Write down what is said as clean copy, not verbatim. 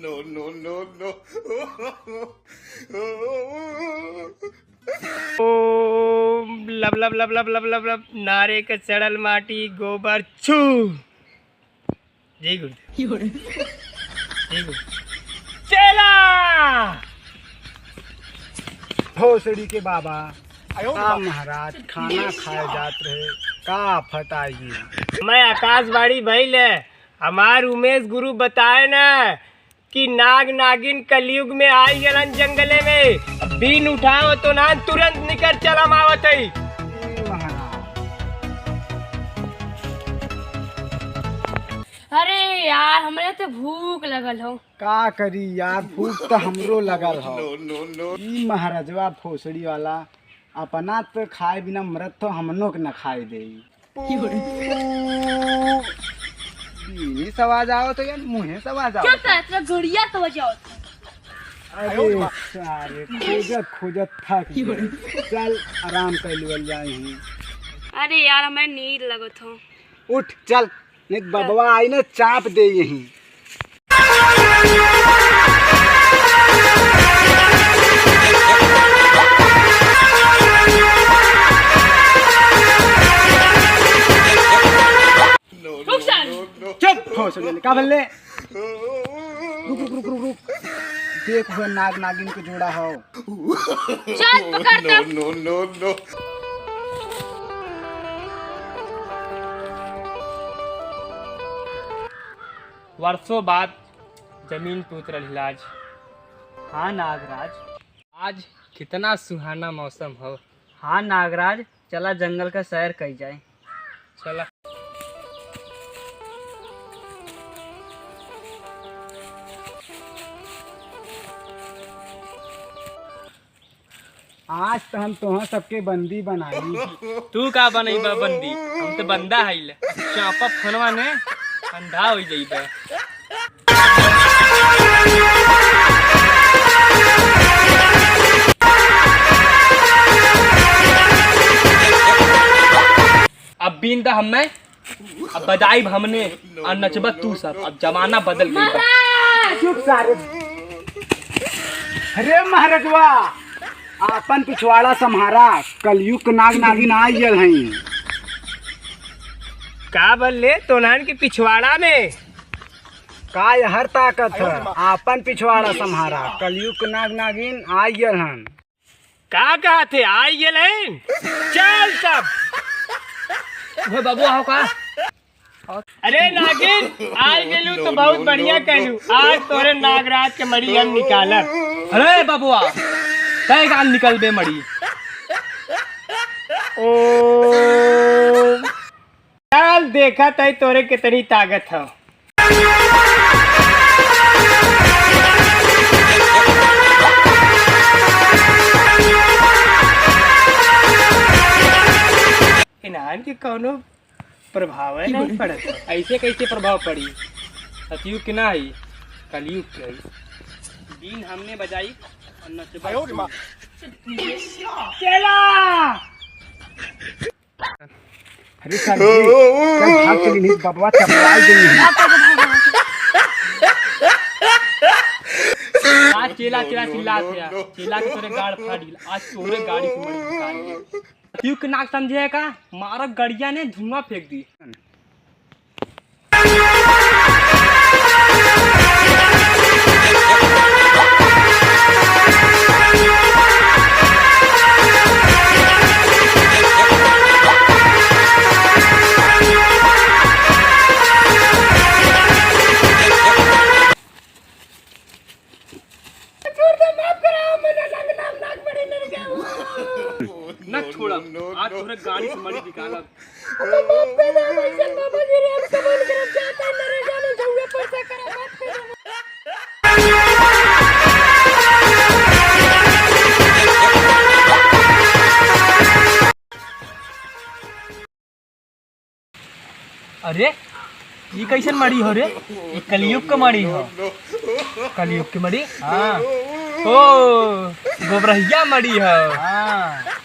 No, no, no, no. ओम लब लब लब लब लब लब लब नारे के सड़ल माटी गोबर छू। जय गुरु जय गुरु चला भोसड़ी के बाबा का महाराज खाना खाए जात रहे का फताई। मैं आकाशवाणी भइल है हमार उमेश गुरु बताए ना कि नाग नागिन कलयुग में आई गलन जंगले में बीन उठाओ तो ना तुरंत निकल चला मावत है। अरे यार हमरे तो भूख लगल हो। का करी यार भूख तो हमरो लगल हो। No, no, no. ई महाराजवा भोसड़ी वाला अपना तो खाए बिना मरत तो हमनो के न खाए दे। बीनी सवाज आओ तो यार मुँहे सवाज आओ। चुप कर तेरा गड़िया तो बजाओ। अरे सारे खोजत खोजत थक गए। चल आराम कर लिवल जाए। अरे यार हमें नींद लगत हो। उठ चल नहीं बबवा आई ने चाप दे यहीं। चुप भोसड़ी का बल्ले रुक रुक रुक रुक रुक देख वो नाग नागिन को जोड़ा हो। चल पकड़ता। No, no, no. वर्षों बाद जमीन पे उतरल हिलाज। हाँ नागराज, आज कितना सुहाना मौसम हो। हाँ नागराज, चला जंगल का सैर कई जाए। चला आज तो हम तुहाँ सबके बंदी बनाई। तू का बनई बा बंदी, हम तो बंदा हईल चापा फनवा ने अंधा हो जाइबे। अब बीन दा हमें अब बजाई हमने और नचबत तू सब। अब जमाना बदल गई। चुप सारे। अरे महाराजवा आपन पिछवाड़ा सम्हारा कलयुग नाग नागिन आई गल हैं। का बल्ले तोनान के पिछवाड़ा में का हर ताकत है आपन पिछवाड़ा सम्हारा कलयुग नाग नागिन आई गल हन। का कहा थे आई गेल चल सब। वो बाबू आओ का। अरे नागिन आई गेलू तो बहुत बढ़िया कहलू। आज तोरे नागराज के मड़ी हम निकालब। अरे बबुआ कई गाल निकल बे मड़ी। ओ चल देखा तई तोरे कितनी ताकत है। इनान के कोनो प्रभाव है नहीं पड़त। ऐसे कैसे प्रभाव पड़ी। सतयुग के ना है कलयुग के है। बीन हमने बजाई और नचबा चला। अरे सर जी भाग चली नहीं बबवा चपलाई गई। आज चेला चेला चिल्ला थे चेला के तोरे गाड़ फाड़ी। आज तोरे गाड़ी से मड़ी निकाल क्यों के नाक समझे का मारा गड़िया ने धुआं फेंक दी। न छोड़ा आज तोरे गाड़ी से मड़ी निकालब। अरे ये कैसन मड़ी हो रे। ये कलयुग का मड़ी हो। कलयुग की मड़ी। हाँ ओ गोबरहिया मड़ी हो। हाँ